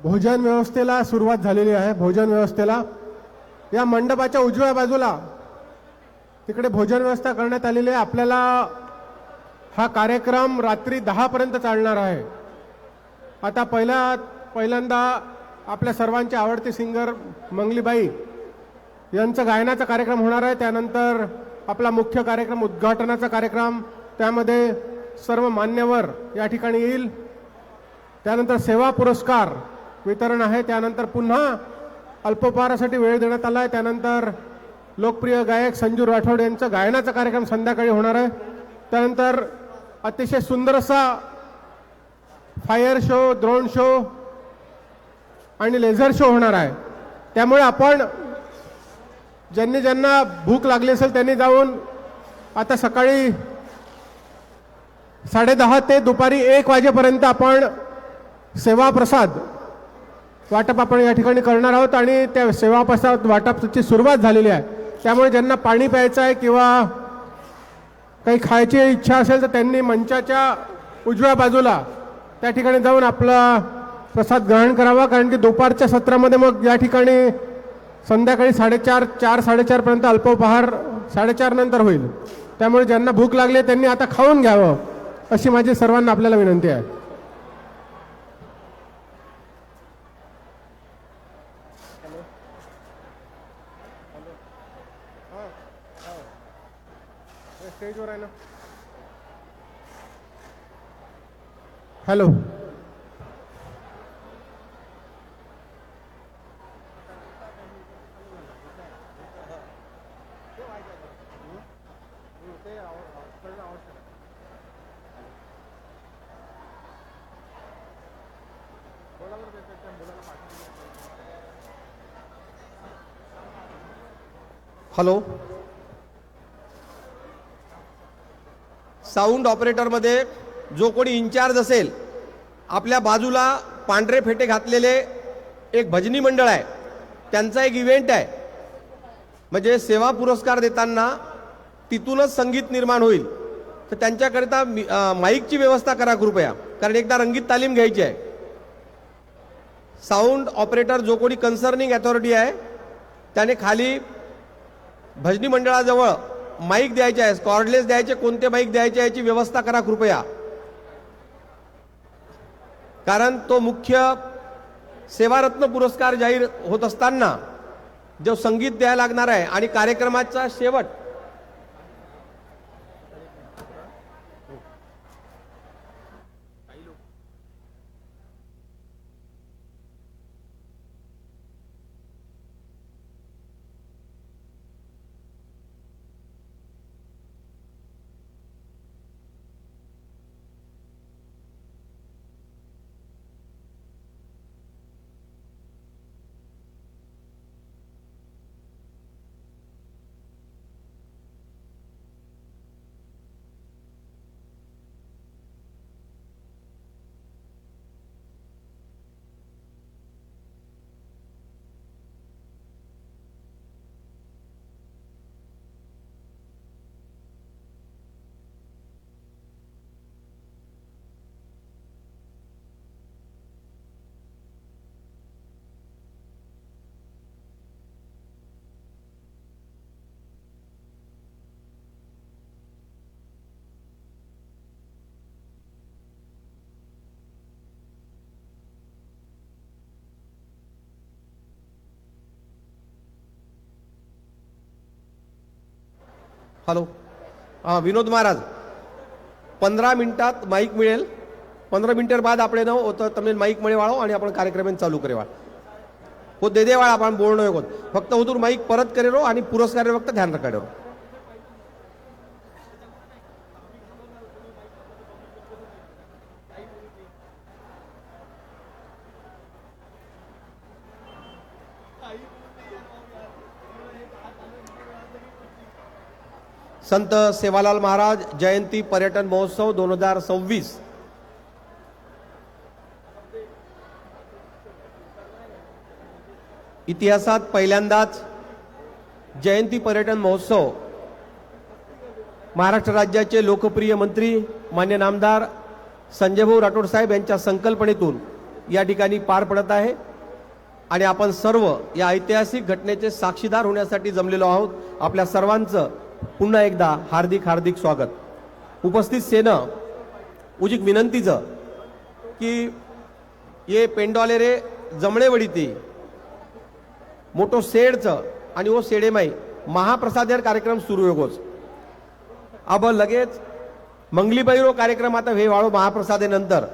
भोजन व्यवस्थेला सुरुवात झालेली आहे। भोजन व्यवस्थेला या मंडपाच्या उजव्या बाजूला तिकडे भोजन व्यवस्था करण्यात आलेली आहे। आपल्याला हा कार्यक्रम रात्री 10 पर्यंत चालणार आहे। आता पहिल्यांदा आपल्या सर्वांचे आवडते सिंगर मंगलीबाई यांचा गायनाचा कार्यक्रम होणार आहे। त्यानंतर आपला मुख्य कार्यक्रम उद्घाटनाचा कार्यक्रम, त्यामध्ये सर्व मान्यवर या ठिकाणी येईल। त्यानंतर सेवा पुरस्कार वितरण आहे। त्यानंतर पुन्हा अल्पोपहारासाठी वेळ देण्यात आला आहे। त्यानंतर लोकप्रिय गायक संजू राठोड यांचा गायनाचा कार्यक्रम संध्याकाळी होणार आहे। त्यानंतर अतिशय सुंदर असा फायर शो, ड्रोन शो आणि लेझर शो होणार आहे। त्यामुळे आपण ज्यांना भूक लागली असेल त्यांनी जाऊन आता सकाळी 10:30 ते दुपारी 1 वाजेपर्यंत आपण सेवा प्रसाद वाटप आपण या ठिकाणी करणार आहोत आणि त्या सेवा प्रसाद वाटपाची सुरुवात झालेली आहे। त्यामुळे ज्यांना पाणी प्यायचं आहे किंवा काही खायची इच्छा असेल तर त्यांनी मंचाच्या उजव्या बाजूला त्या ठिकाणी जाऊन आपला प्रसाद ग्रहण करावा, कारण की दुपारच्या सत्रामध्ये मग या ठिकाणी संध्याकाळी 4:30 पर्यंत अल्पोपहार 4:30 नंतर होईल। त्यामुळे ज्यांना भूक लागली त्यांनी आता खाऊन घ्यावं अशी माझी सर्वांना आपल्याला विनंती आहे। स्टेजवर आहे ना? हॅलो, हॅलो, साऊंड ऑपरेटरमध्ये जो कोणी इन्चार्ज असेल, आपल्या बाजूला पांढरे फेटे घातलेले एक भजनी मंडळ आहे, त्यांचा एक इव्हेंट आहे। म्हणजे सेवा पुरस्कार देताना तिथूनच संगीत निर्माण होईल, तर त्यांच्याकरिता माईकची व्यवस्था करा कृपया, कारण एकदा रंगीत तालीम घ्यायची आहे। साऊंड ऑपरेटर जो कोणी कन्सर्निंग अथॉरिटी आहे त्याने खाली भजनी मंडळाजवळ माईक द्यायचे आहे, कॉर्डलेस द्यायचे, कोणते माईक द्यायचे याची व्यवस्था करा कृपया, कारण तो मुख्य सेवारत्न पुरस्कार जाहीर होत असताना जो संगीत द्यायला लागणार आहे आणि कार्यक्रमाचा शेवट हॅलो, हां विनोद महाराज, 15 मिनिटात माईक मिळेल। 15 मिनिटर बाद આપણે તો તમને માઇક મળે વાળો અને આપણે કાર્યક્રમ ચાલુ કરે વાળો हो दे वाळा आपण बोलणं होत फक्त हुतूर माईक परत करेरो आणि पुरस्कार फक्त ध्यान रखाडो। संत सेवालाल महाराज जयंती पर्यटन महोत्सव 2026 इतिहासात पहिल्यांदाच जयंती पर्यटन महोत्सव महाराष्ट्र राज्याचे लोकप्रिय मंत्री मान्य नामदार संजयभाऊ राठोड साहेब यांच्या संकल्पनेतून या ठिकाणी पार पडत आहे आणि आपण सर्व या ऐतिहासिक घटनेचे साक्षीदार होण्यासाठी जमलेलो आहोत. आपल्या सर्वांचं पुन्हा एकदा हार्दिक हार्दिक स्वागत. उपस्थित सेनं उजीक विनंतीचं की ये पेंडॉले रे जमणे वडीती मोठो सेडचं आणि वो सेडेमाई महाप्रसादेर कार्यक्रम सुरू होगोच. अब लगेच मंगलीबाईरो कार्यक्रम आता हे वाळो महाप्रसादेनंतर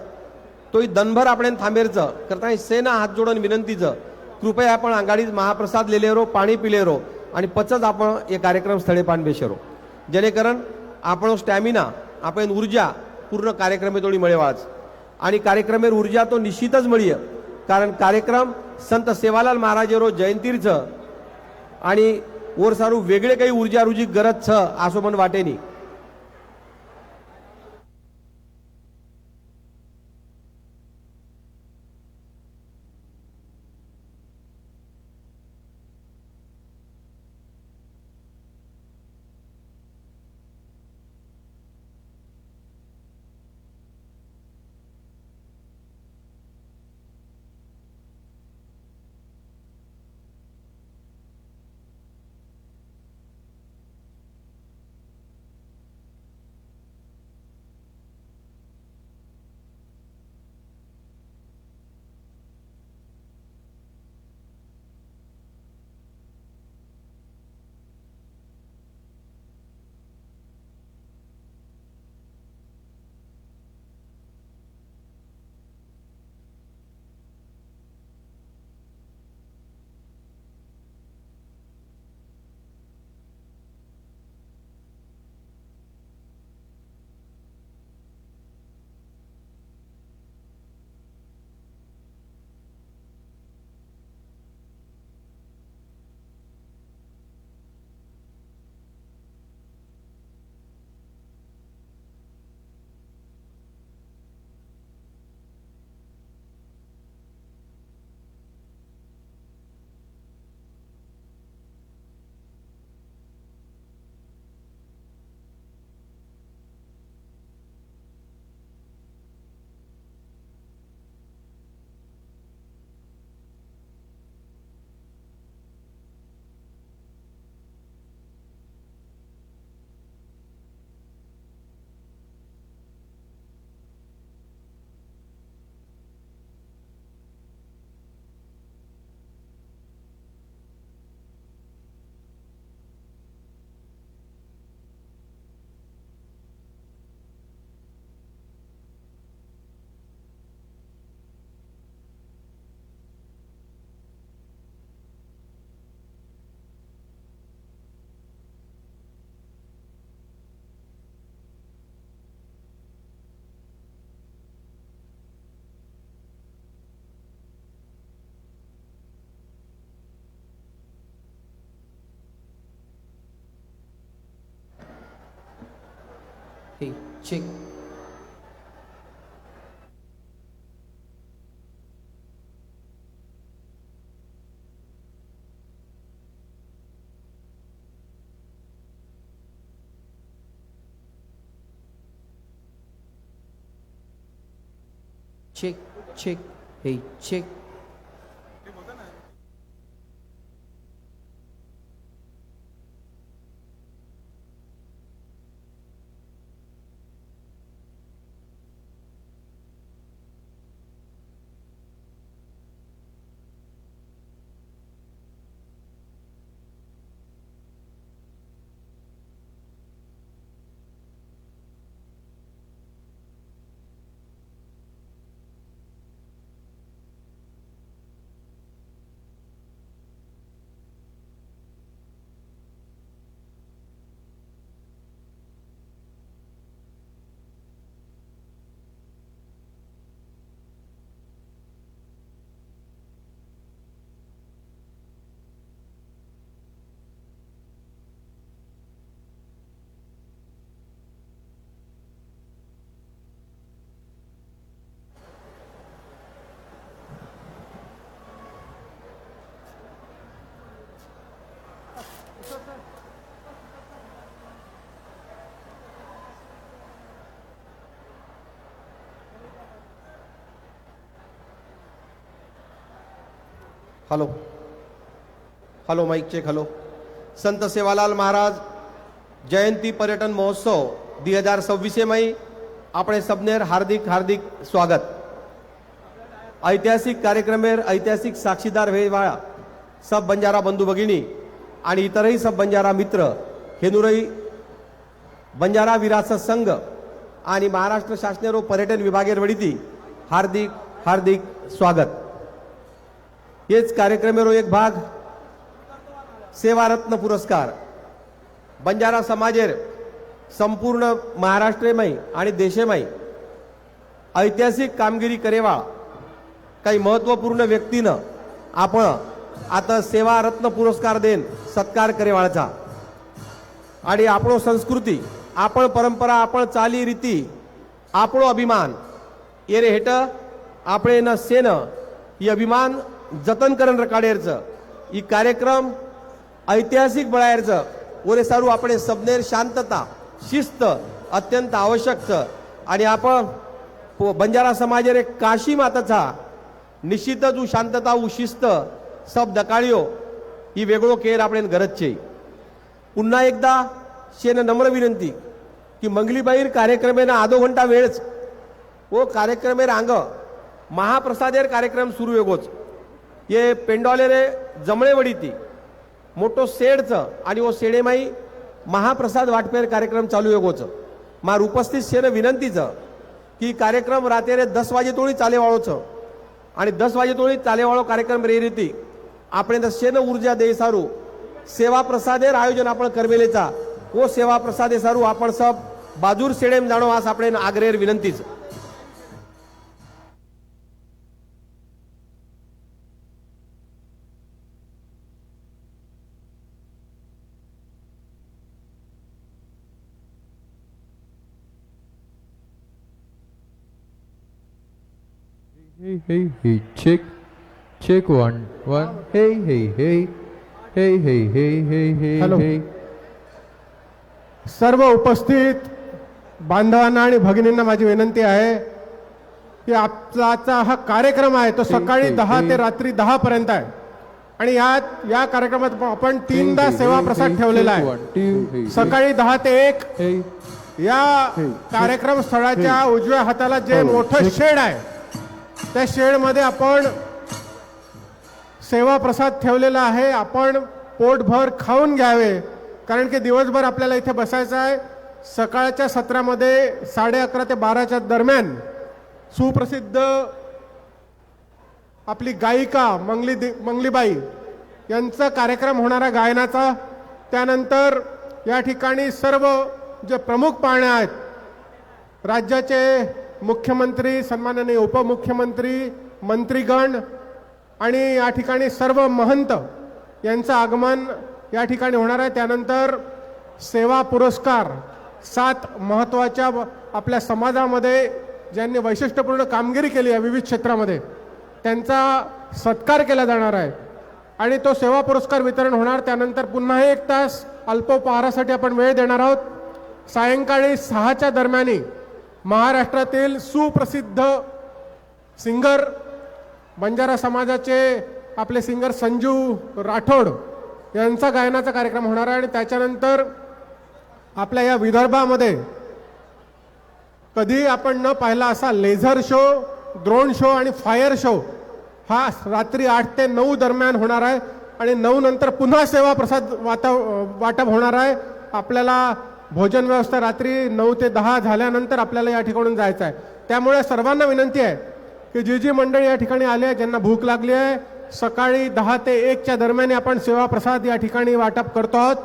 तोही दनभर आपण थांबेरचं करता सेना हात जोडून विनंतीचं कृपया आपण आंगाडी महाप्रसाद लेलेरो पाणी पिलेरो आणि पचत आपण हे कार्यक्रम स्थळे पान बेशेरो जेणेकरून आपण स्टॅमिना आपण ऊर्जा पूर्ण कार्यक्रमे थोडी मिळवाच आणि कार्यक्रमेर ऊर्जा तो निश्चितच मिळीय कारण कार्यक्रम संत सेवालाल महाराजेरो जयंतीरचं आणि वर सारू वेगळे काही ऊर्जा रुजी गरज छ असो पण वाटेनी. Hey, check. Check, check. Hey, check. Hello hello mike check hello. Sant Sevalal Maharaj जयंती पर्यटन महोत्सव 2026 में આપણે સબનેર હાર્દિક હાર્દિક સ્વાગત. ऐतिहासिक कार्यक्रमेर ऐतिहासिक साक्षीदार वेळवाळा सब बंजारा बंधू भगिनी आणि इतरही सब बंजारा मित्र हेनुरई बंजारा विरासत संघ आणि महाराष्ट्र शासनेरो पर्यटन विभागेर वडीती हार्दिक हार्दिक स्वागत. हेच कार्यक्रमेरो एक भाग सेवारत्न पुरस्कार बंजारा समाजेर संपूर्ण महाराष्ट्रमय आणि देशमय ऐतिहासिक कामगिरी करेवा काही महत्वपूर्ण व्यक्तीनं आपण आता सेवा रत्न पुरस्कार देन सत्कार करेवाळाचा आणि आपणो संस्कृती आपण परंपरा आपण चाली रीती आपणो अभिमान ये रे हेट આપણે न सेन ही अभिमान जतन करण रकाडेरचं ही कार्यक्रम ऐतिहासिक बळायरचं ओरे सारू आपण सबनेर शांतता शिस्त अत्यंत आवश्यक आणि आपण बंजारा समाजेर काशी माताचा निश्चितच शांतता शिस्त सब दकाळियो ही वेगळो केर आपण गरजचे. पुन्हा एकदा शेन नम्र विनंती की मंगलीबाईर कार्यक्रमेना आधो घंटा वेळच वो कार्यक्रमेर अंग महाप्रसादेर कार्यक्रम सुरू वेगोच ये पेंडॉलेरे जमळे वडीती मोठो सेडचं आणि वो सेडेमाई महाप्रसाद वाटपेर कार्यक्रम चालू वेगोच मार उपस्थित शेन विनंतीचं की कार्यक्रम रात्रे 10 वाजे तोळी चालेवाळोचं आणि 10 वाजे तोळी चालेवाळो कार्यक्रम रे रीती आपण शेन ऊर्जा दे सारू सेवा प्रसादेर आयोजन आपण करवेलेचा वो सेवा प्रसादे सारू आपण सब बाजूर सेडेम जाणो आज आपण आग्रेर विनंतीच. Hey, hey, hey, check. Check 1, 1. Hey, hey, hey. Hey, hey, hey, hey, hey, Hello. hey. सर्व उपस्थित बांधवांना आणि भगिनींना माझी विनंती आहे की आजचा हा कार्यक्रम आहे तो सकाळी 10 ते रात्री 10 पर्यंत आहे आणि या कार्यक्रमात आपण 3दा सेवा प्रसाद ठेवलेला आहे. सकाळी 10 ते 1 या कार्यक्रम स्थळाच्या उजव्या हाताला जे मोठं शेड आहे त्या शेडमध्ये आपण सेवा प्रसाद ठेवलेला आहे. आपण पोटभर खाऊन घ्यावे कारण की दिवसभर आपल्याला इथे बसायचं आहे. सकाळच्या सत्रामध्ये 11:30 ते 12च्या दरम्यान सुप्रसिद्ध आपली गायिका मंगलीबाई यांचा कार्यक्रम होणारा गायनाचा. त्यानंतर या ठिकाणी सर्व जे प्रमुख पाहुणे आहेत राज्याचे मुख्यमंत्री सन्माननीय उपमुख्यमंत्री मंत्रीगण आणि या ठिकाणी सर्व महंत यांचं आगमन या ठिकाणी होणार आहे. त्यानंतर सेवा पुरस्कार 7 महत्त्वाच्या आपल्या समाजामध्ये ज्यांनी वैशिष्ट्यपूर्ण कामगिरी केली आहे विविध क्षेत्रामध्ये त्यांचा सत्कार केला जाणार आहे आणि तो सेवा पुरस्कार वितरण होणार. त्यानंतर पुन्हा 1 तास अल्पोपहारासाठी आपण वेळ देणार आहोत. सायंकाळी 6च्या दरम्यानी महाराष्ट्रातील सुप्रसिद्ध सिंगर बंजारा समाजाचे आपले सिंगर संजू राठोड यांचा गायनाचा कार्यक्रम होणार आहे आणि त्याच्यानंतर आपल्या या विदर्भामध्ये कधी आपण न पाहिला असा लेझर शो, ड्रोन शो आणि फायर शो हा रात्री 8 ते 9 दरम्यान होणार आहे आणि 9 नंतर पुन्हा सेवा प्रसाद वाटप होणार आहे. आपल्याला भोजन व्यवस्था रात्री 9 ते 10 झाल्यानंतर आपल्याला या ठिकाणून जायचं आहे. त्यामुळे सर्वांना विनंती आहे की जी मंडळी या ठिकाणी आली आहे ज्यांना भूक लागली आहे सकाळी 10 ते 1च्या दरम्यान आपण सेवा प्रसाद या ठिकाणी वाटप करतो आहोत.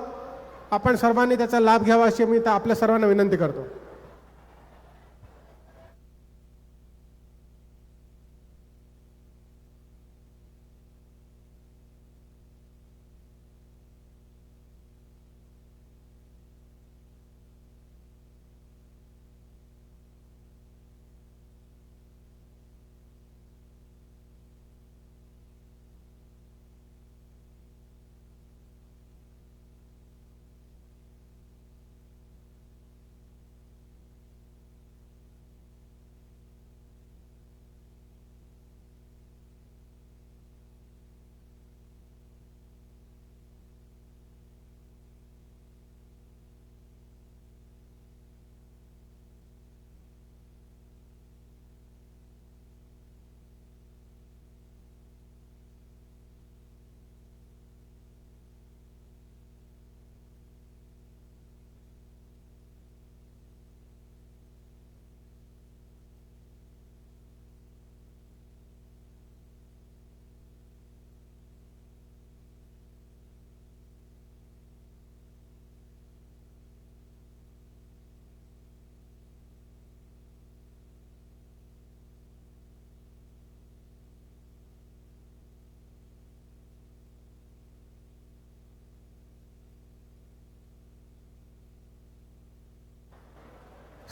आपण सर्वांनी त्याचा लाभ घ्यावा अशी मी आपल्या सर्वांना विनंती करतो.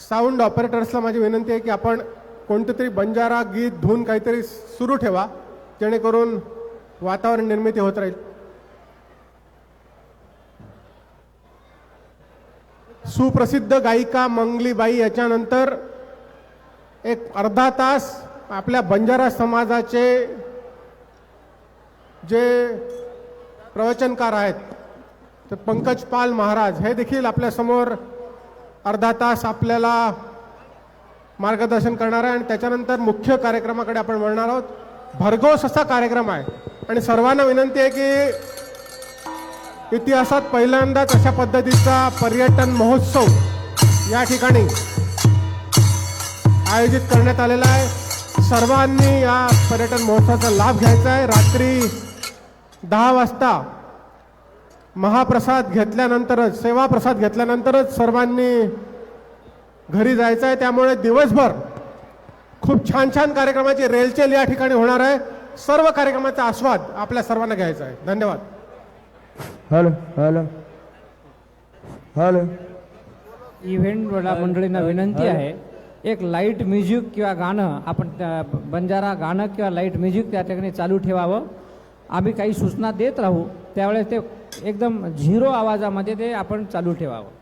साऊंड ऑपरेटर्सला माझी विनंती आहे की आपण कोणतं तरी बंजारा गीत धून काहीतरी सुरू ठेवा, जेणेकरून वातावरण निर्मिती होत राहील. सुप्रसिद्ध गायिका मंगलीबाई याच्यानंतर एक अर्धा तास आपल्या बंजारा समाजाचे जे प्रवचनकार आहेत तर पंकज पाल महाराज हे देखील आपल्या समोर अर्धा तास आपल्याला मार्गदर्शन करणार आहे आणि त्याच्यानंतर मुख्य कार्यक्रमाकडे आपण वळणार आहोत. भरघोस असा कार्यक्रम आहे आणि सर्वांना विनंती आहे की इतिहासात पहिल्यांदाच अशा पद्धतीचा पर्यटन महोत्सव या ठिकाणी आयोजित करण्यात आलेला आहे. सर्वांनी या पर्यटन महोत्सवाचा लाभ घ्यायचा आहे. रात्री 10 वाजता महाप्रसाद घेतल्यानंतरच, सेवा प्रसाद घेतल्यानंतरच सर्वांनी घरी जायचं आहे. त्यामुळे दिवसभर खूप छान छान कार्यक्रमाची रेलचेल या ठिकाणी होणार आहे. सर्व कार्यक्रमाचा आस्वाद आपल्या सर्वांना घ्यायचा आहे. धन्यवाद. Hello hello hello. इव्हेंट मंडळींना विनंती आहे, एक लाईट म्युझिक किंवा गाणं आपण बंजारा गाणं किंवा लाईट म्युझिक त्या ठिकाणी चालू ठेवावं. आम्ही काही सूचना देत राहू, त्यावेळेस ते एकदम झिरो आवाजामध्ये ते आपण चालू ठेवावं.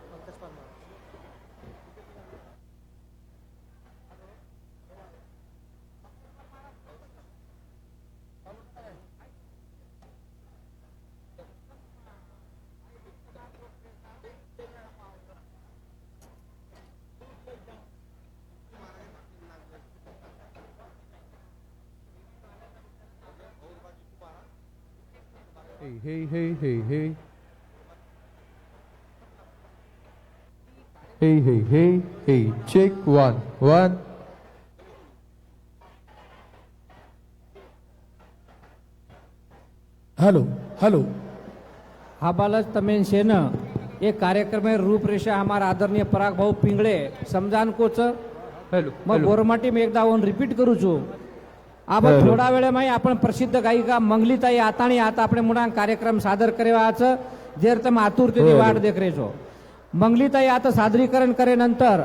Hey, hey, hey, hey, hey. Hey, hey, hey, hey. Check 1 1. Hello hello. हाबालच तमेन सेन एक कार्यक्रम है रूपरेषा हमारा आदरणीय पराग भाऊ पिंगळे समजान कोच Hello. मग गोरमाटी मी एकदा वन रिपीट करू छू. आबा थोडा वेळ में आपण प्रसिद्ध गायिका मंगलीताई आताणी आता આપણે મુણા कार्यक्रम सादर કર્યા છે જે તમે આતુરતાથી વાટ દેખ રહે છો. મંગલીતાઈ आता सादरीकरण करे नंतर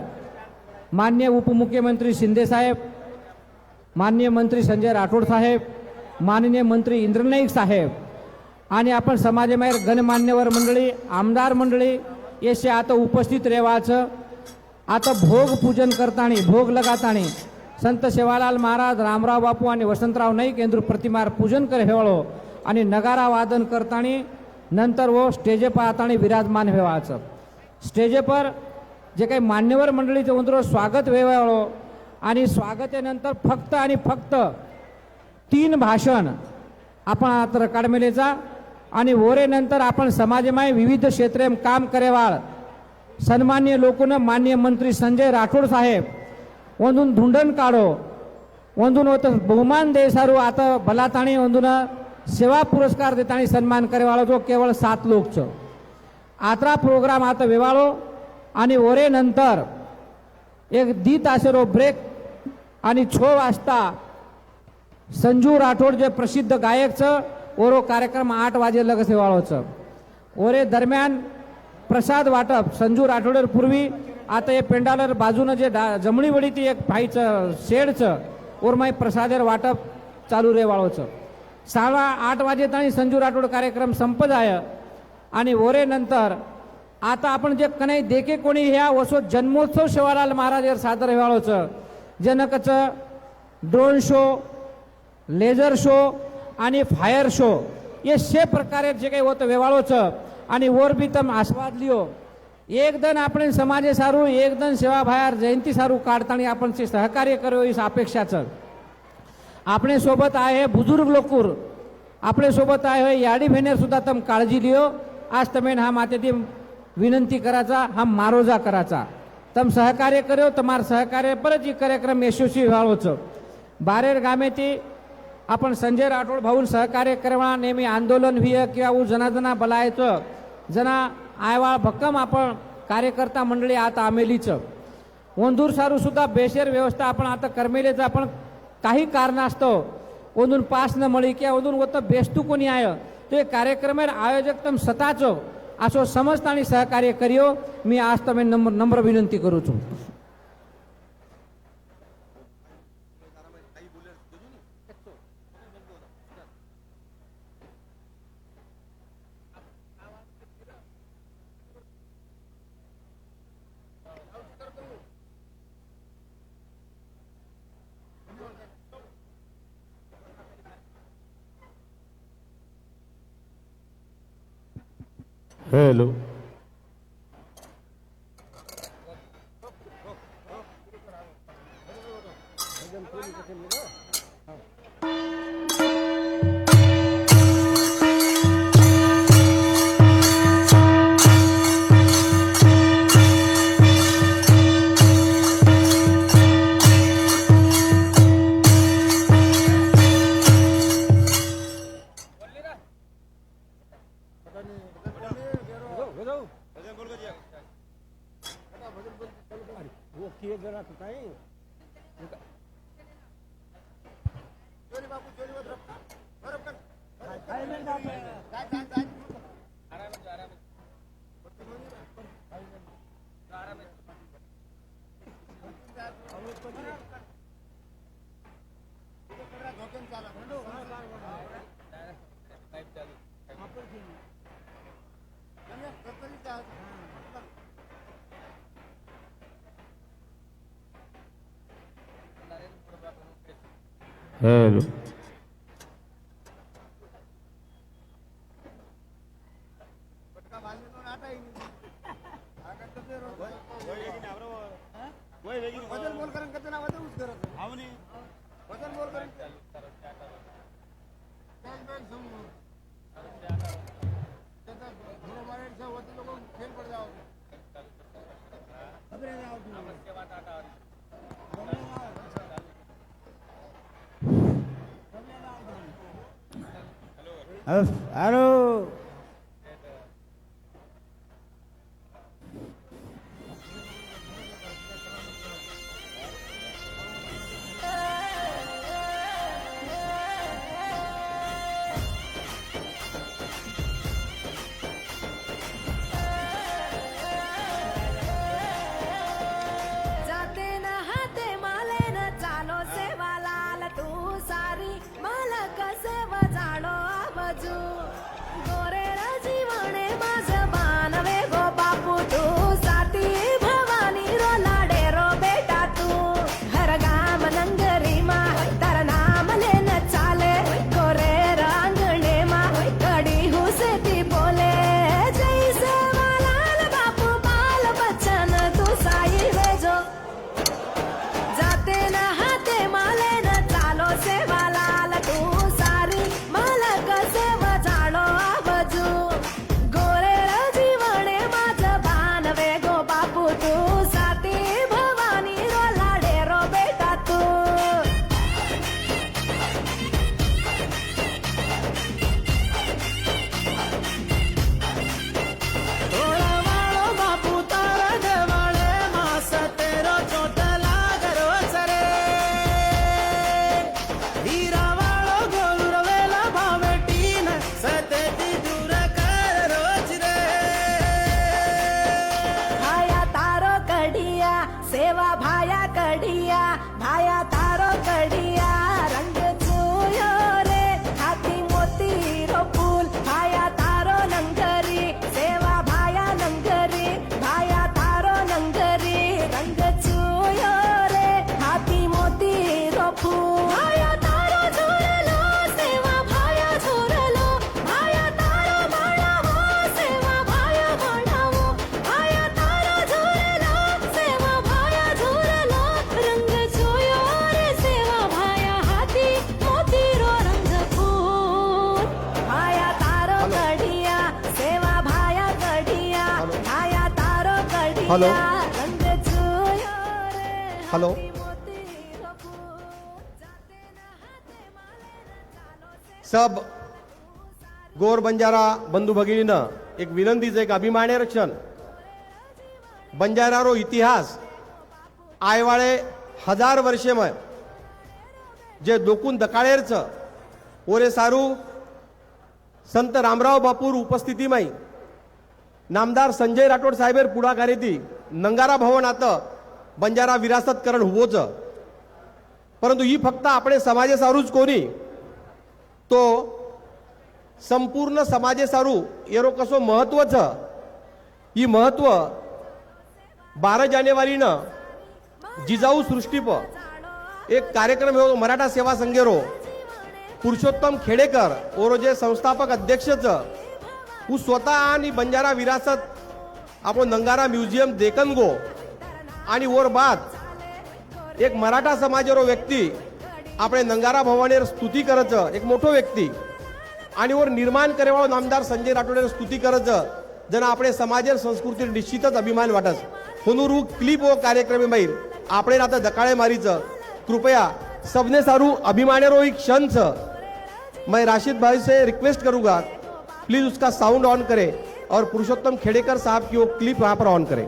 माननीय उपमुख्यमंत्री शिंदे साहेब, माननीय मंत्री संजय राठोड साहेब, माननीय मंत्री इंद्रनाईक साहेब आणि आपण समाजमाहेर गणमान्यवर मंडळी, आमदार मंडळी येशे आता उपस्थित રહેવાचं. आता भोग पूजन करतानी, भोग लगातानी संत सेवालाल महाराज, रामराव बापू आणि वसंतराव नाईक यांचं प्रतिमार पूजन करे हेवाळो आणि नगारा वादन करतानी नंतर वो स्टेजे पर आतानी विराजमान व्हावाचं. स्टेजे पर जे काही मान्यवर मंडळीचे उंदरो स्वागत व्हावळो आणि स्वागतेनंतर फक्त आणि फक्त 3 भाषण आपण आता काढमेलेचा आणि वरे नंतर आपण समाजमाय विविध क्षेत्रे काम करेवाळ सन्मान्य लोकोनं मान्य मंत्री संजय राठोड साहेब ಒಂದೊಂದು ಧುಂಡನ್ ಕಾಡೋ ಒಂದೊಂದು ಹೊತ್ತು ಬಹುಮಾನ ದೇಸಾರು ಆತ ಬಲಾತಾಣಿ ಒಂದೊಂದು सेवा पुरस्कार देतानी सन्मान करेवाळो जो केवळ 7 लोक छ. आत्रा प्रोग्राम आता वेवाळो आणि ओरे नंतर एक दी तासेरो ब्रेक आणि 6 वाजता संजू राठोड जे प्रसिद्ध गायक छ ओरो कार्यक्रम 8 वाजे लग सेवाळो छ. ओरे दरम्यान प्रसाद वाटप संजू राठोडर पूर्वी आता हे पेंडालर बाजूनं जे जमणी वडी ती एक भाईचं शेडचं ओरमाई प्रसादर वाटप चालू रेवाळोचं. 8:15 वाजे ताणी संजू राठोड कार्यक्रम संपत आहे आणि ओरे नंतर आता आपण जे कनाई देखे कोणी ह्या वसो जन्मोत्सव सेवालाल महाराज सादर रेवाळोचं जनकचं ड्रोन शो, लेझर शो आणि फायर शो हे 6 प्रकारे जे काही होतं वेवाळोचं आणि वर बी तम आस्वाद लियो. एकदन आपण समाजे सारू, एकदन सेवा बाहेर जयंती सारू काढताना आपण सहकार्य करू ही अपेक्षाचं. आपणे सोबत आहे बुजुर्ग लोकूर, आपणे सोबत आहे याडी भेनेर सुद्धा तम काळजी लियो. आज तमेन हा माते ती विनंती करायचा, हा मारोजा करायचा. तम सहकार्य करो, तमार सहकार्य परत ही कार्यक्रम यशस्वी व्हावोचं. बारेर गामे ती आपण संजय राठोड भाऊन सहकार्य करवा नेहमी आंदोलन व्हिय किंवा जनाजना बलायचं जना आयवाळ भक्कम आपण कार्यकर्ता मंडळी आता आमेलीचं ओंदूर सारू सुद्धा बेशेर व्यवस्था आपण आता करमेलेचं आपण काही कारणास्तव ओंदून पास न मळी किंवा ओंदून होतं बेस्तू कोणी आहे ते कार्यक्रम आयोजक तम स्वतःचं असो समजता आणि सहकार्य करियो. मी आज तुम्ही नम्र विनंती करू છું. हॅलो हॅलो हॅलो जाते न हाते माले न चालो सेवा लाल तू सारी मला कसे जाणो आवाजू गोरेळ जीवने माझ बानवे गो बापू तू साती भवानी रो लाडे रो बेटा तू हर गाम नंगरी मा तर नाम लेन चाले गोरे रांगणे मा कडी हुसे ती बोले जय सेवा लाल बापू बाल बच्चन तू साई वेजो जाते न हाते माले न चालो सेवा लाल तू सारी मला कसे जाणो आवाजू गोरेळ जीवने माझ बानवे गो बापू तू साती भवानी रो लाडे रो बेटा तू थोड़ा वाळो बापू तारा देवाळे मास तेरो चोट लागरो सरे हीरा वाळो गोलुर वेला भावेटीन सतेती दूर कर रोज रे भाया तारो कडिया सेवा भाया कडिया भाया तारो कडिया रंग चुयो रे हाती मोती रो फूल भाया तारो नंगरी सेवा भाया नंगरी भाया तारो नंगरी रंग चुयो रे हाती मोती रो फूल भाया तारो झुरलो सेवा भाया झुरलो भाया तारो म्हणावो सेवा भाया म्हणावो भाया तारो झुरलो सेवा भाया झुरलो रंग चुयो रे सेवा भाया हाती मोती रो रंग फूल भाया तारो कडिया सेवा भाया कडिया भाया तारो हॅलो. कडिया रंग चुयो रे हॅलो. हाती मोती रो फूल जाते न हाते माले न चालो से सब गोर बंजारा बंधू भगिनीनं एक विनंतीचं एक अभिमाने रक्षण बंजारा रो इतिहास आयवाळे 1000 वर्षेमय जे दोकून दकाळेरचं ओरे सारू संत रामराव बापूर उपस्थितीमय नामदार संजय राठोड साहेबेर पुढाकारी ती नंगारा भवन आता बंजारा विरासत करण हुवोच परंतु ही फक्त आपले समाजे सारूच कोणी तो संपूर्ण समाजे सारू येरो कसो महत्वच ही महत्व 12 जानेवारीनं जिजाऊ सृष्टीप एक कार्यक्रम हो मराठा सेवा संघेरो पुरुषोत्तम खेडेकर ओरो जे संस्थापक अध्यक्षच હું स्वतः आणि बंजारा विरासत આપણો નંગારા મ્યુઝિયમ દેખન ગો आणि वर बाद एक मराठा समाजारो व्यक्ती આપણે नंगारा भवानीर स्तुती करच एक मोठो व्यक्ती आणि वर निर्माण करेवाळो नामदार संजय राठोडेर स्तुती करच जण આપણે समाजेर संस्कृतीर निश्चितच अभिमान वाटस होनुरू क्लिप वो कार्यक्रम माहीर આપણે आता दकाळे मारीच कृपया सबने सारू अभिमानेरो एक क्षण छ मैं राशिद भाई से रिक्वेस्ट करूंगा प्लीज उसका साउंड ऑन करें और पुरुषोत्तम खेड़ेकर साहब की वो क्लिप वहां पर ऑन करें।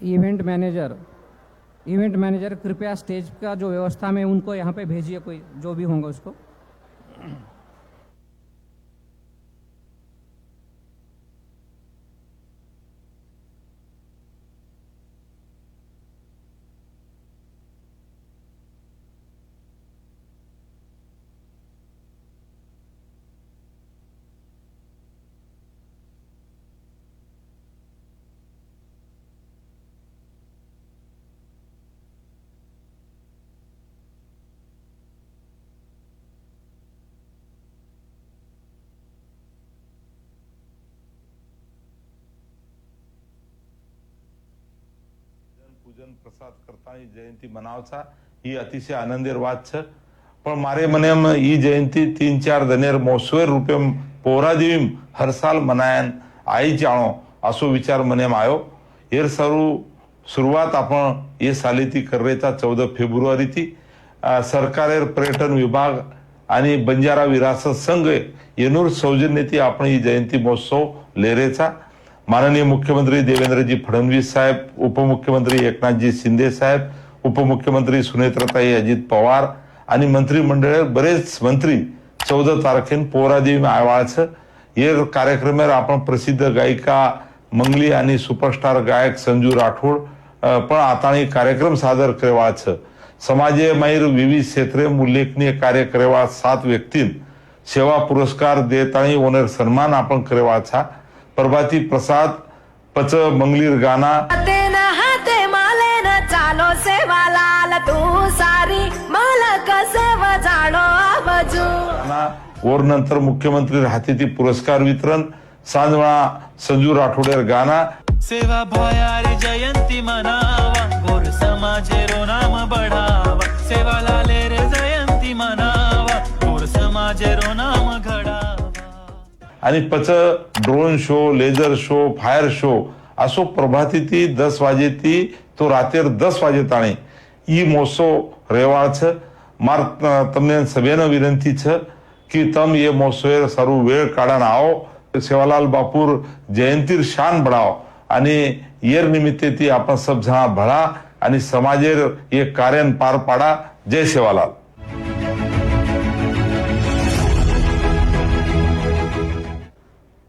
इवेंट मैनेजर कृपया स्टेज का जो व्यवस्था में उनको यहाँ पे भेजिए, कोई जो भी होंगे उसको। પૂજન પ્રસાદ કરતાની જયંતિ મનાવતા એ અતિશય આનંદેર વાત છે પણ મારે મને એમ ઈ જયંતિ 3-4 ધનેર મોસવેર રૂપે પૌરાદેવી હર સાલ મનાયન आई जाणो असो विचार મને એમ આવ્યો એર શરૂઆત आपण એ સાલીથી કરી રહેતા 14 फेब्रुवारीથી सरकारेर पर्यटन विभाग आणि बंजारा विरासत संघ येनूर सौजन्यથી आपण ही जयंती महोत्सव लेरेचा माननीय मुख्यमंत्री देवेंद्रजी फडणवीस साहेब, उपमुख्यमंत्री एकनाथजी शिंदे साहेब, उपमुख्यमंत्री सुनेत्रताई अजित पवार आणि मंत्रिमंडळ बरेच मंत्री 14 तारखेन पोरादेवी आवाळाचं ये कार्यक्रमावर आपण प्रसिद्ध गायिका मंगली आणि सुपरस्टार गायक संजू राठोड पण आताणी कार्यक्रम सादर करवाचं समाजे माहीर विविध क्षेत्रे उल्लेखनीय कार्य करवा 7 व्यक्तीं सेवा पुरस्कार देतानी ओनर सन्मान आपण करवाचा प्रभाती प्रसाद पच मंगलीर गाना हाते न हाते माले न चालो सेवा लाल तू सारी मालक सेव जाणो आबजू और नंतर मुख्यमंत्री हाती पुरस्कार वितरण सांजवळा संजू राठोडेर गाना सेवा भयारी जयंती मनावा गोर समाजेरो नाम बढ़ावा सेवा लाले रे जयंती मनावा गोर समाजेरो नाम घडावा आणि पच drone show, laser show, fire show असो प्रभाती 10 वाजे तो रातेर 10 वाजे ताणे ई महोत्सव रेवाळ छ मार तमने सभेने विनंती छ की तम ये महोत्सव सारू वेळ काढान आओ सेवालाल बापूर जयंतीर शान बढ़ाओ आणि येर निमित्ते ती आपण सब जणा भळा आणि समाजेर ये कार्य पार पाडा। जय सेवालाल।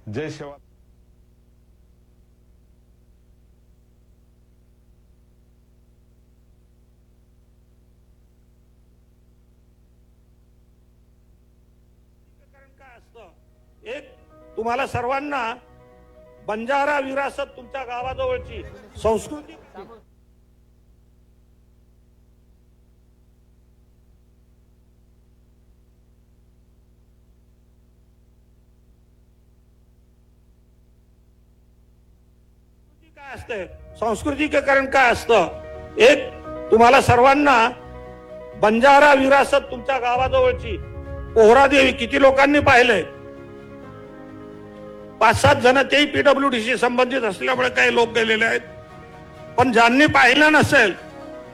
जय सेवा। एक तुम्हाला सर्वांना बंजारा विरासत तुमच्या गावाजवळची संस्कृती काय असते, संस्कृतीकरण काय असतं, एक तुम्हाला सर्वांना बंजारा विरासत तुमच्या गावाजवळची पोहरादेवी किती लोकांनी पाहिलंय? 5-7 जण तेही पीडब्ल्यूडीशी संबंधित असल्यामुळे काही लोक गेलेले आहेत, पण ज्यांनी पाहिलं नसेल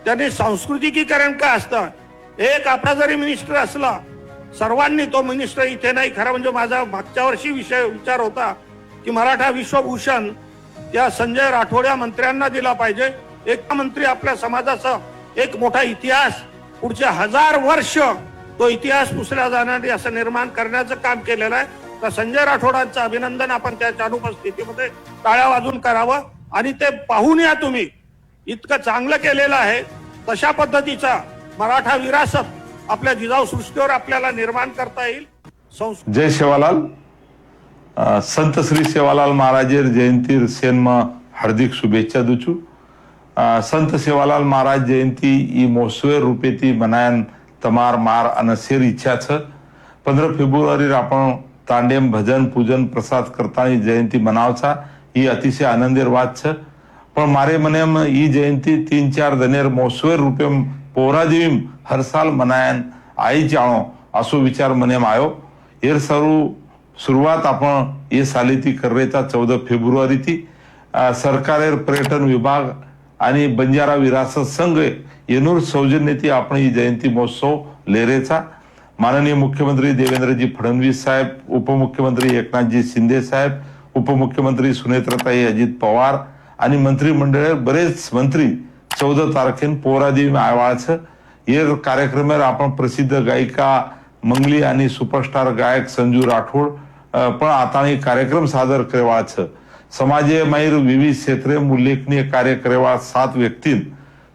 त्यांनी सांस्कृतिकीकरण काय असतं, एक आपला जरी मिनिस्टर असला सर्वांनी तो मिनिस्टर इथे नाही, खरं म्हणजे माझा मागच्या वर्षी विचार होता की मराठा विश्वभूषण त्या संजय राठोड या मंत्र्यांना दिला पाहिजे। एक मंत्री आपल्या समाजाचा एक मोठा इतिहास पुढचे 1000 वर्ष तो इतिहास पुसला जाणार असं निर्माण करण्याचं काम केलेलं आहे. तर संजय राठोडांचं अभिनंदन आपण त्याच्या अनुपस्थितीमध्ये टाळ्या वाजून करावं आणि ते पाहून या तुम्ही. इतकं चांगलं केलेलं आहे. तशा पद्धतीचा मराठा विरासत आपल्या जिजाऊ सृष्टीवर आपल्याला निर्माण करता येईल. जय सेवालाल. संत श्री सेवालाल महाराजेर जयंतीर सेनमा हार्दिक शुभेच्छा दूचू. संत सेवालाल महाराज जयंती ई मोसवेर रूपेती मनायन तमार मार અને શેર ઈચ્છા છે. 15 ફેબ્રુઆરી आपण तांडेम भजन पूजन प्रसाद करतानी जयंती मनावचा ही अतिशय आनंदेर વાત છે. પણ મારે મને ઈ જયંતી 3-4 દનેર મોસવેર રૂપે પૌરાદેવી હર સાલ મનાયન आई जाणो असो विचार મને આવ્યો. એર सुरुवात आपण ये साली कररेता 14 फेब्रुवारी थी सरकारेर पर्यटन विभाग आणि बंजारा विरासत संघ येनूर सौजन्यती आपण ही जयंती महोत्सव लेरेचा. माननीय मुख्यमंत्री देवेंद्रजी फडणवीस साहेब, उपमुख्यमंत्री एकनाथजी शिंदे साहेब, उपमुख्यमंत्री सुनेत्राताई अजित पवार आणि मंत्रिमंडळ बरेच मंत्री 14 तारखेन पोरादेवी आवाळाचं ये कार्यक्रमावर आपण प्रसिद्ध गायिका मंगली आणि सुपरस्टार गायक संजू राठोड पण आता कार्यक्रम सादर करवाचं. समाजे मायर विविध क्षेत्रे उल्लेखनीय कार्य करवा 7 व्यक्तीं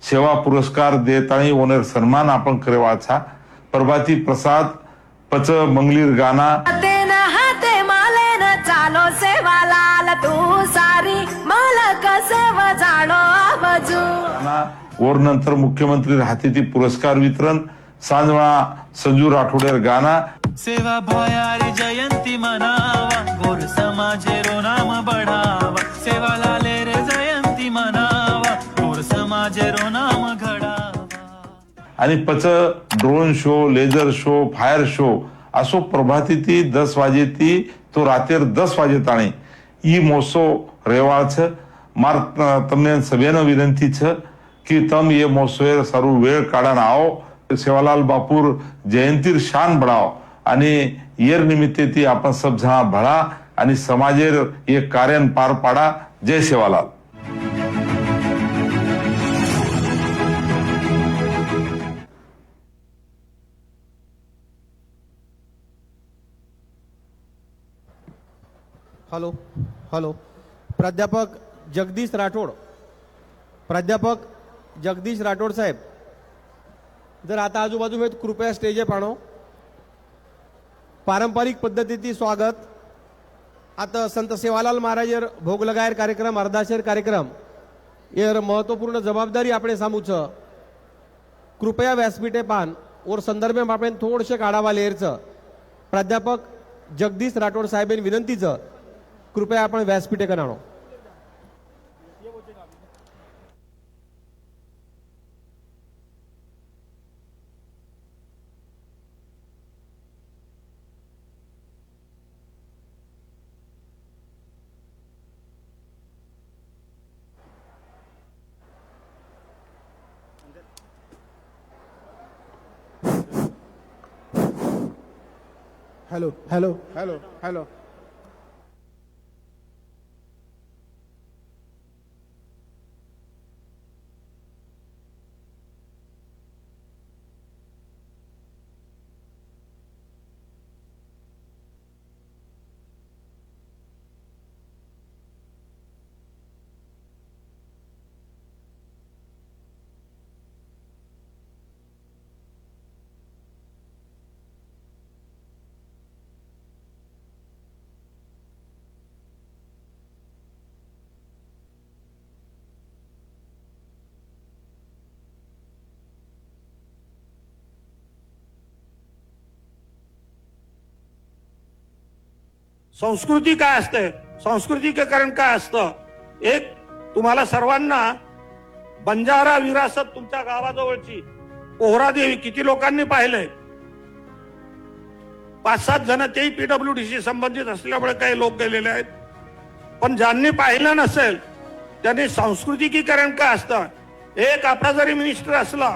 सेवा पुरस्कार देतानी ओनर सन्मान आपण करवाचा. प्रभाती प्रसाद पच मंगलीर गाना हाते मालेन चालो सेवालाल तू सारी मालक सेव जाणो आबजू. और नंतर मुख्यमंत्री हाती पुरस्कार वितरण सांजवळा संजू राठोडेर गाना. सेवा भयारी जयंती मनावा गोर समाजेरो नाम बढ़ावा सेवा लाले रे जयंती मनावा गोर समाजेरो नाम घडावा. आणि पच drone show, laser show, fire show असो प्रभाती 10 वाजे तो रातेर 10 वाजे ताणी ई महोत्सव रेवाळ छ. मार तमने सभेनं विनंती छ की तम ये महोत्सव सारू वेळ काढान आओ. सेवालाल बापूर जयंतीर शान बढ़ाओ आणि येर निमित्ते ती आपण सब जणा भळा आणि समाजेर एक कार्यान पार पाडा. जय सेवालाल. Hello hello. प्राध्यापक जगदीश राठोड साहेब जर आता आजूबाजू में कृपया स्टेजे पाणो. पारंपरिक पद्धतीची स्वागत. आता संत सेवालाल महाराजेर भोग लगायर कार्यक्रम अर्धाशेर कार्यक्रम एर महत्वपूर्ण जबाबदारी આપણે સામું છે. कृपया व्यासपीठे पान और संदर्भ में આપણે थोडशे काढावा लेर છે. प्राध्यापक जगदीश राठोड साहेबांनी विनंती છે कृपया आपण व्यासपीठे कराणो. Hello hello hello hello. संस्कृती काय असते, संस्कृतीकरण काय असतं. एक तुम्हाला सर्वांना बंजारा विरासत तुमच्या गावाजवळची पोहरादेवी किती लोकांनी पाहिलंय. 5-7 जण तेही PWDशी संबंधित असल्यामुळे काही लोक गेलेले आहेत. पण ज्यांनी पाहिलं नसेल त्यांनी सांस्कृतिकीकरण काय असतं. एक आपला जरी मिनिस्टर असला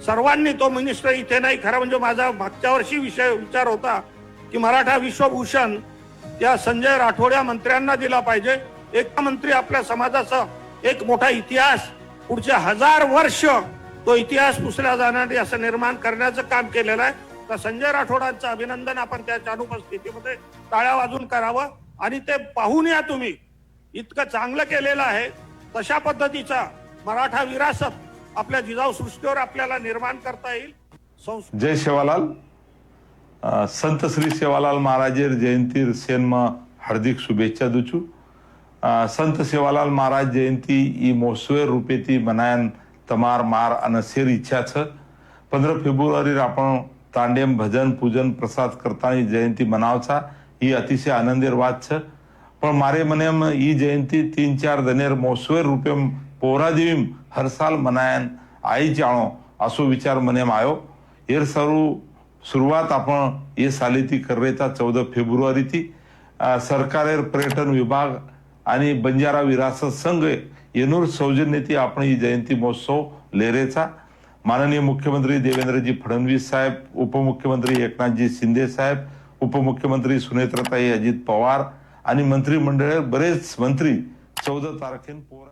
सर्वांनी तो मिनिस्टर इथे नाही. खरं म्हणजे माझा मागच्या वर्षी विचार होता की मराठा विश्वभूषण त्या संजय राठोड या मंत्र्यांना दिला पाहिजे. एक मंत्री आपल्या समाजाचा एक मोठा इतिहास पुढचे 1000 वर्ष तो इतिहास पुसला जाणार असं निर्माण करण्याचं काम केलेलं आहे. तर संजय राठोडांचं अभिनंदन आपण त्याच्या अनुपस्थितीमध्ये टाळ्या वाजून करावं आणि ते पाहून या तुम्ही. इतकं चांगलं केलेलं आहे. तशा पद्धतीचा मराठा विरासत आपल्या जिजाऊ सृष्टीवर आपल्याला निर्माण करता येईल. जय सेवालाल. संत श्री सेवालाल महाराजेर जयंतीर सेनमा हार्दिक शुभेच्छा दूचू. संत सेवालाल महाराज जयंती ई मोसवेर रूपेती मनायन तमार मार अन शेर इच्छा छ. 15 फेब्रुवारी आपण तांडेम भजन पूजन प्रसाद करतानी जयंती मनावचा ही अतिशय आनंदेर વાત છે. પણ મારે મને ઈ જયંતી 3-4 દનેર મોસવેર રૂપે પૌરાદેવીમ હર સાલ મનાયન आई જાણો આસો વિચાર મને આવ્યો. એર सुरुवात आपण ये सालीती कररेता 14 फेब्रुवारी थी. सरकारेर पर्यटन विभाग आणि बंजारा विरासत संघ येनूर सौजन्यती आपण ही जयंती महोत्सव लेरेचा. माननीय मुख्यमंत्री देवेंद्रजी फडणवीस साहेब, उपमुख्यमंत्री एकनाथजी शिंदे साहेब, उपमुख्यमंत्री सुनेत्रताई अजित पवार आणि मंत्रिमंडळ बरेच मंत्री 14 तारखेन पोरा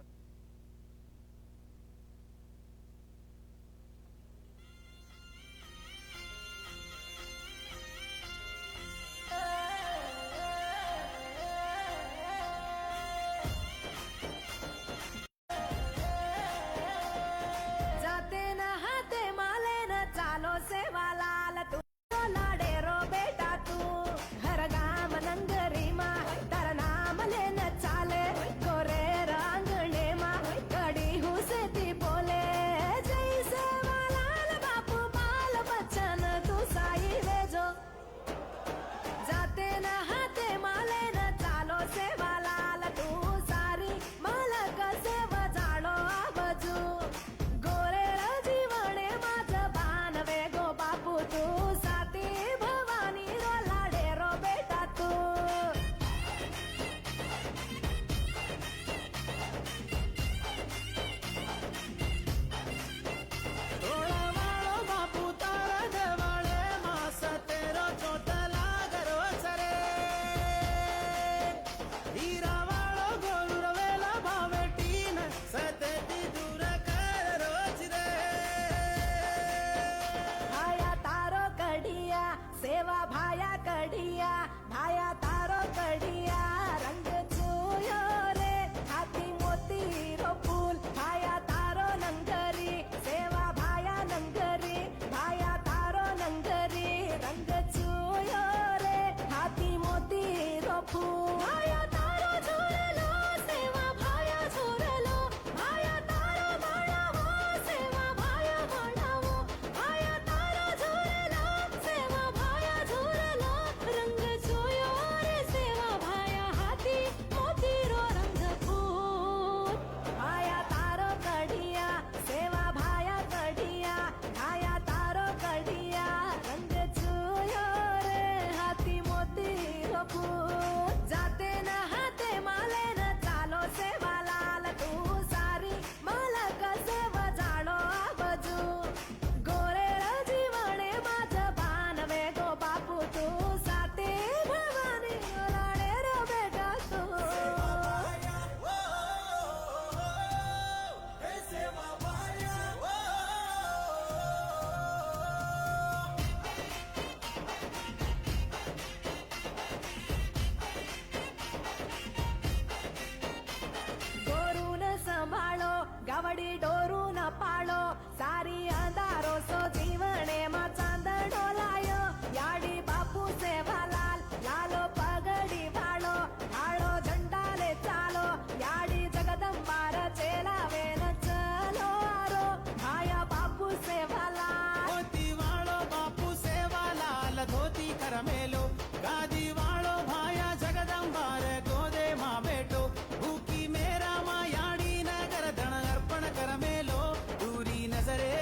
जाते न हाते माले न चालो सेवालाल तू लाडे रो बेटा तू हर गाम नंगरी मा तर नाम लेन चाले गोरे रांगणे मा कडी हुसे ती बोले जय सेवालाल बापू बाल बच्चन तू साई वेजो जाते न हाते माले न चालो सेवालाल तू सारी मालक सेव जाणो आबजू गोरेळ जीवणे माझं बाण वेगो बापू तू साती भवानी रो लाडे रो बेटा तू वाळो बापू तारा देवाळे मास तेरो चोटला गरो सरे हीरा वाळो गोलुर वेला भावेटीन सतेती दूर कर रोज रे भाया तारो कढिया सेवा भाया कढिया भाया तारो कढिया रंग चुयो रे हाती मोती रो फूल भाया तारो नंगरी सेवा भाया नंगरी भाया तारो नंगरी रंग चुयो रे हाती मोती रो फूल भाया तारो झुरलो सेवा भाया झुरलो भाया तारो माळावो सेवा भाया माळावो भाया तारो झुरलो सेवा भाया झुरलो रंग चुयो रे सेवा भाया हाती मोती रो रंग फूल भाया तारो कढिया सेवा भाया कढिया भाया तारो कढिया रंग चुयो रे हाती मोती रो फूल जाते न हाते माले न चालो सेवालाल तू सारी मालक सेव जाणो आबजू गोरेळ जीवणे माझं बाण वेगो बापू तू साते भवानी लाडे रो बेटा तू गोरून संभाळो गावडी डोरून पाळो सारी अंधारो सो जीवने मा चांदणो लायो याडी बापू सेवालाल लालो पगडी भाळो आळो झंडाले चालो याडी जगदंबार चेलावे न चलो आरो भाया बापू सेवालाल धोती वाळो बापू सेवालाल धोती करमेलो गादी वाळो भाया जगदंबार गोदे मा बेटो भूकी मेरा मा याडी नगर धन अर्पण करमेलो दूरी नजरे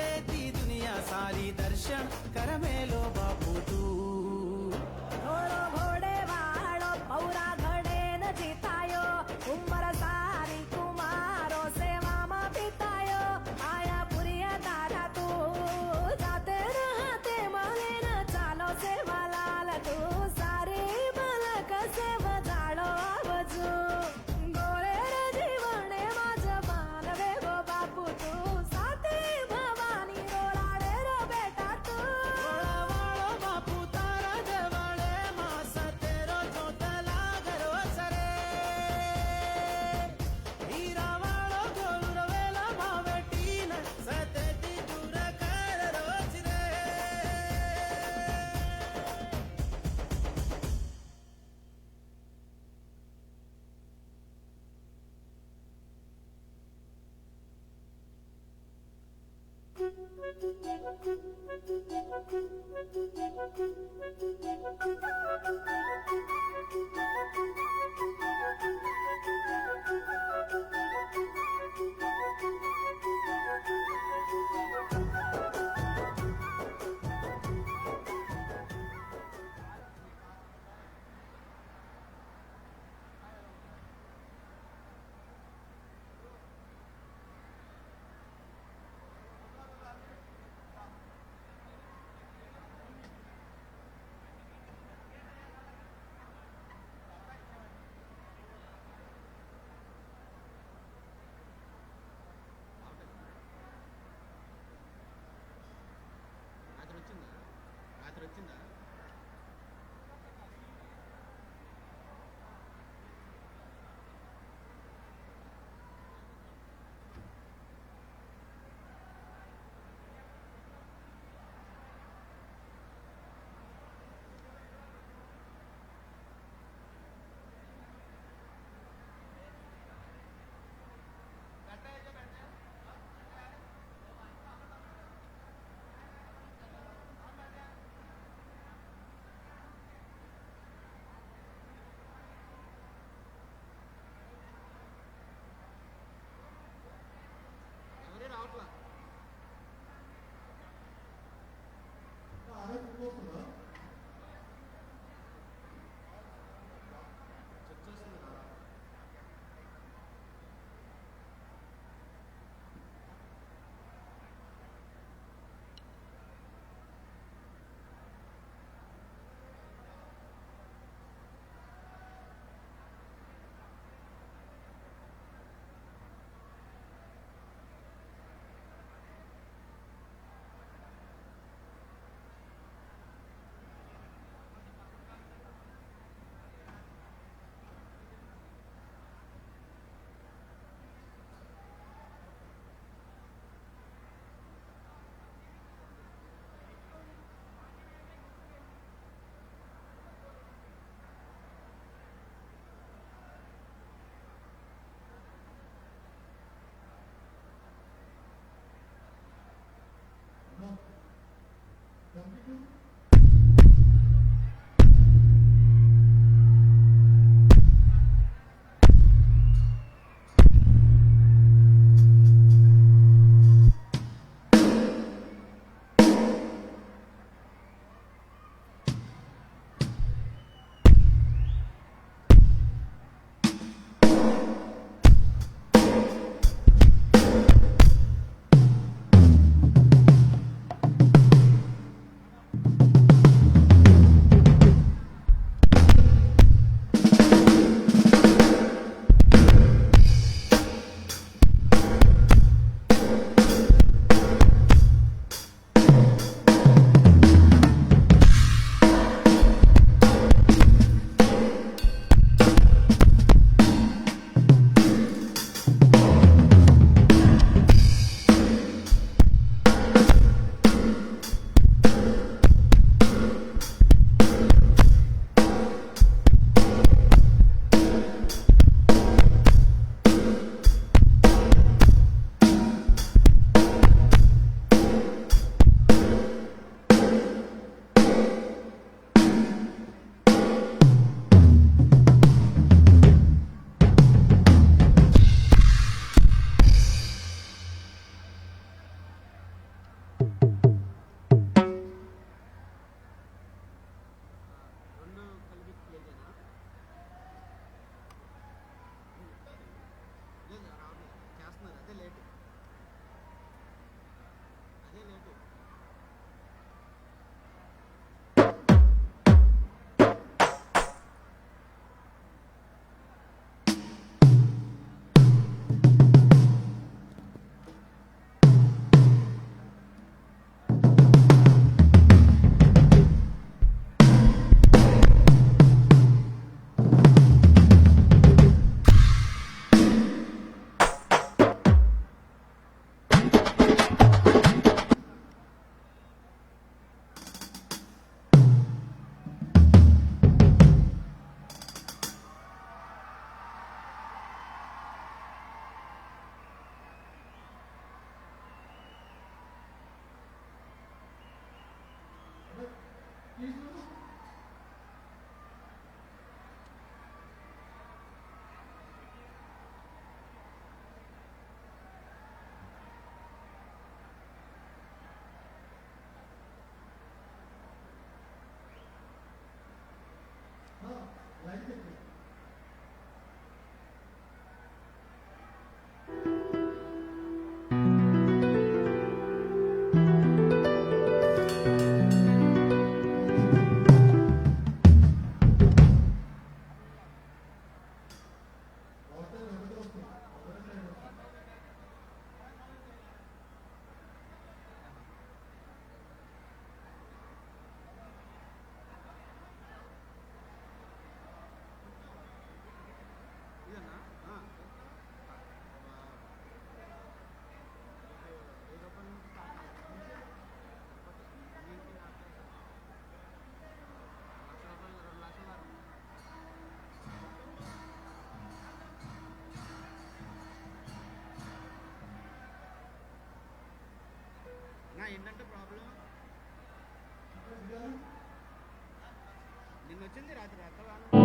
ఏంటంటే ప్రాబ్లం నిన్న వచ్చింది రాత్రి